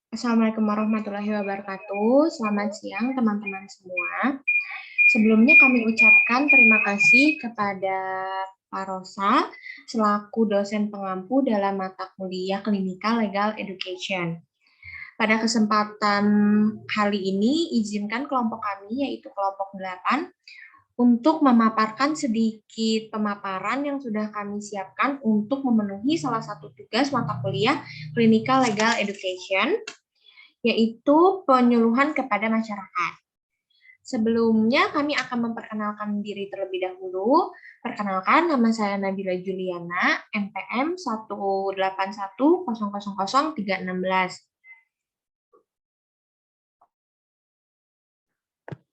Assalamualaikum warahmatullahi wabarakatuh. Selamat siang teman-teman semua. Sebelumnya kami ucapkan terima kasih kepada Pak Rosa selaku dosen pengampu dalam mata kuliah Clinical Legal Education. Pada kesempatan kali ini, izinkan kelompok kami, yaitu kelompok 8, untuk memaparkan sedikit pemaparan yang sudah kami siapkan untuk memenuhi salah satu tugas mata kuliah Clinical Legal Education, yaitu penyuluhan kepada masyarakat. Sebelumnya kami akan memperkenalkan diri terlebih dahulu. Perkenalkan, nama saya Nabila Juliana, NPM 181000316.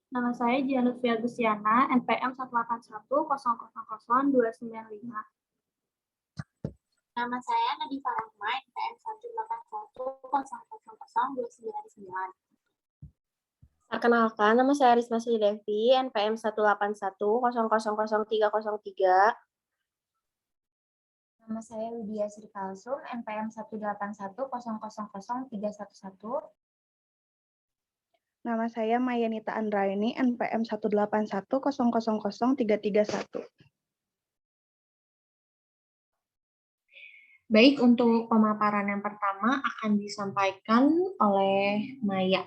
Nama saya Janufia Gusiana, NPM 181000295. Nama saya Nadifa Rahma, NPM 181000299. Perkenalkan, nama saya Risma Sri Devi, NPM 181000303. Nama saya Widya Sri Kalsum, NPM 181000311. Nama saya Mayanita Andraini, NPM 181000331. Baik, untuk pemaparan yang pertama akan disampaikan oleh Maya.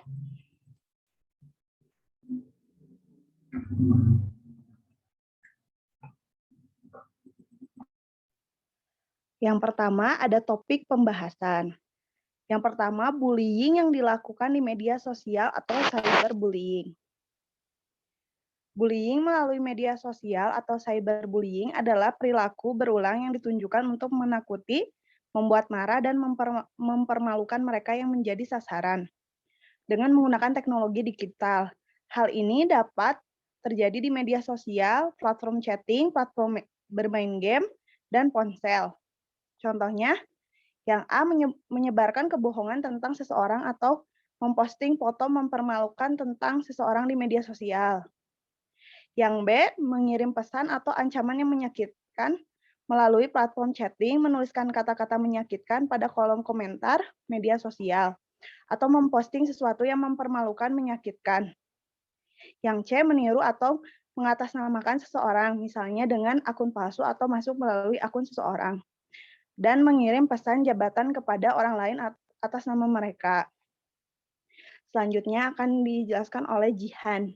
Yang pertama ada topik pembahasan. Yang pertama, bullying yang dilakukan di media sosial atau cyberbullying. Bullying melalui media sosial atau cyberbullying adalah perilaku berulang yang ditunjukkan untuk menakuti, membuat marah, dan mempermalukan mereka yang menjadi sasaran dengan menggunakan teknologi digital. Hal ini dapat terjadi di media sosial, platform chatting, platform bermain game, dan ponsel. Contohnya, yang A menyebarkan kebohongan tentang seseorang atau memposting foto mempermalukan tentang seseorang di media sosial. Yang B mengirim pesan atau ancaman yang menyakitkan melalui platform chatting, menuliskan kata-kata menyakitkan pada kolom komentar media sosial, atau memposting sesuatu yang mempermalukan menyakitkan. Yang C meniru atau mengatasnamakan seseorang, misalnya dengan akun palsu atau masuk melalui akun seseorang, dan mengirim pesan jabatan kepada orang lain atas nama mereka. Selanjutnya akan dijelaskan oleh Jihan.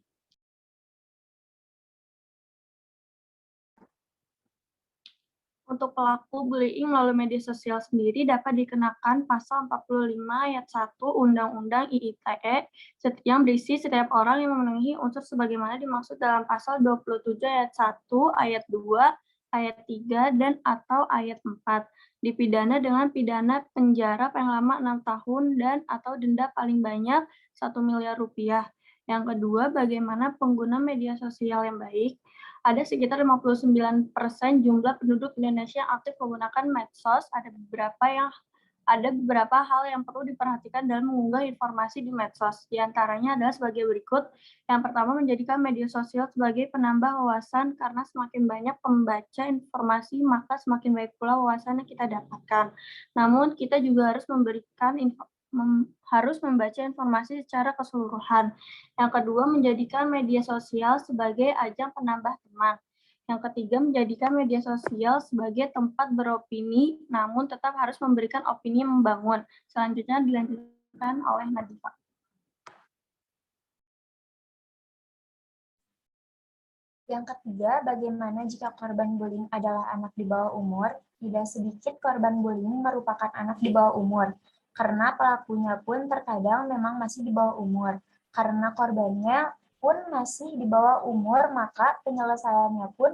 Untuk pelaku bullying melalui media sosial sendiri dapat dikenakan pasal 45 ayat 1 Undang-Undang IITE yang berisi setiap orang yang memenuhi unsur sebagaimana dimaksud dalam pasal 27 ayat 1, ayat 2, ayat 3, dan atau ayat 4. Dipidana dengan pidana penjara paling lama 6 tahun dan atau denda paling banyak 1 miliar rupiah. Yang kedua, bagaimana pengguna media sosial yang baik. Ada sekitar 59% jumlah penduduk Indonesia yang aktif menggunakan medsos. Ada beberapa hal yang perlu diperhatikan dalam mengunggah informasi di medsos. Di antaranya adalah sebagai berikut. Yang pertama, menjadikan media sosial sebagai penambah wawasan, karena semakin banyak pembaca informasi, maka semakin baik pula wawasan yang kita dapatkan. Namun, kita juga harus harus membaca informasi secara keseluruhan. Yang kedua, menjadikan media sosial sebagai ajang penambah teman. Yang ketiga, menjadikan media sosial sebagai tempat beropini, namun tetap harus memberikan opini yang membangun. Selanjutnya dilanjutkan oleh Nadifa. Yang ketiga, bagaimana jika korban bullying adalah anak di bawah umur? Tidak sedikit korban bullying merupakan anak di bawah umur, karena pelakunya pun terkadang memang masih di bawah umur. Karena korbannya pun masih di bawah umur, maka penyelesaiannya pun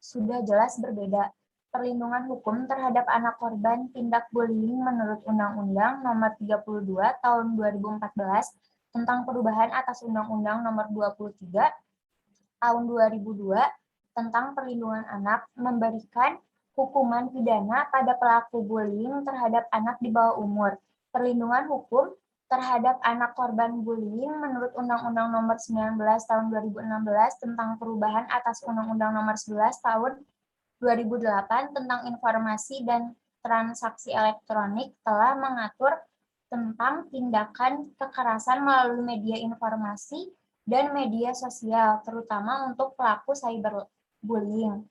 sudah jelas berbeda. Perlindungan hukum terhadap anak korban tindak bullying menurut Undang-Undang Nomor 32 Tahun 2014 tentang perubahan atas Undang-Undang Nomor 23 Tahun 2002 tentang perlindungan anak memberikan hukuman pidana pada pelaku bullying terhadap anak di bawah umur. Perlindungan hukum terhadap anak korban bullying menurut Undang-Undang Nomor 19 Tahun 2016 tentang perubahan atas Undang-Undang Nomor 11 Tahun 2008 tentang informasi dan transaksi elektronik telah mengatur tentang tindakan kekerasan melalui media informasi dan media sosial, terutama untuk pelaku cyberbullying.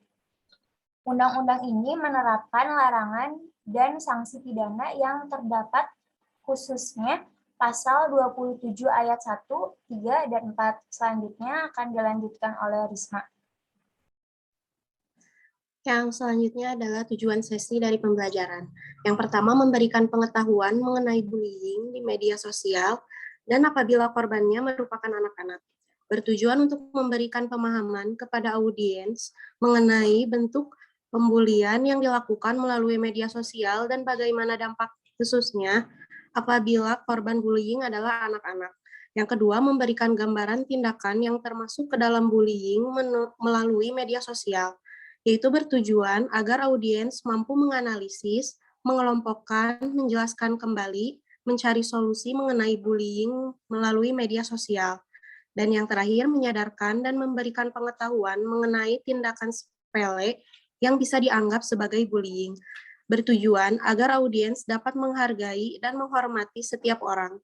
Undang-undang ini menerapkan larangan dan sanksi pidana yang terdapat khususnya pasal 27 ayat 1, 3, dan 4. Selanjutnya akan dilanjutkan oleh Risma. Yang selanjutnya adalah tujuan sesi dari pembelajaran. Yang pertama, memberikan pengetahuan mengenai bullying di media sosial dan apabila korbannya merupakan anak-anak. Bertujuan untuk memberikan pemahaman kepada audiens mengenai bentuk pembulian yang dilakukan melalui media sosial dan bagaimana dampak khususnya apabila korban bullying adalah anak-anak. Yang kedua, memberikan gambaran tindakan yang termasuk ke dalam bullying melalui media sosial, yaitu bertujuan agar audiens mampu menganalisis, mengelompokkan, menjelaskan kembali, mencari solusi mengenai bullying melalui media sosial. Dan yang terakhir, menyadarkan dan memberikan pengetahuan mengenai tindakan sepele yang bisa dianggap sebagai bullying. Bertujuan agar audiens dapat menghargai dan menghormati setiap orang.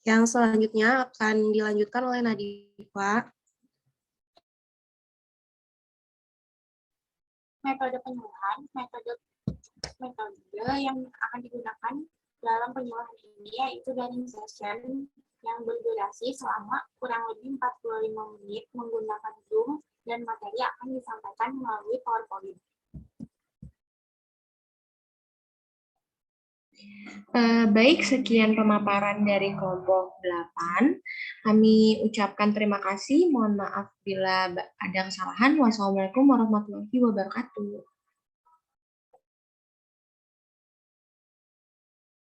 Yang selanjutnya akan dilanjutkan oleh Nadifa. Metode penyuluhan, metode yang akan digunakan dalam penyuluhan ini yaitu daring session yang berdurasi selama kurang lebih 45 menit menggunakan Zoom dan materi akan disampaikan melalui PowerPoint. Baik, sekian pemaparan dari kelompok 8. Kami ucapkan terima kasih. Mohon maaf bila ada kesalahan. Wassalamualaikum warahmatullahi wabarakatuh.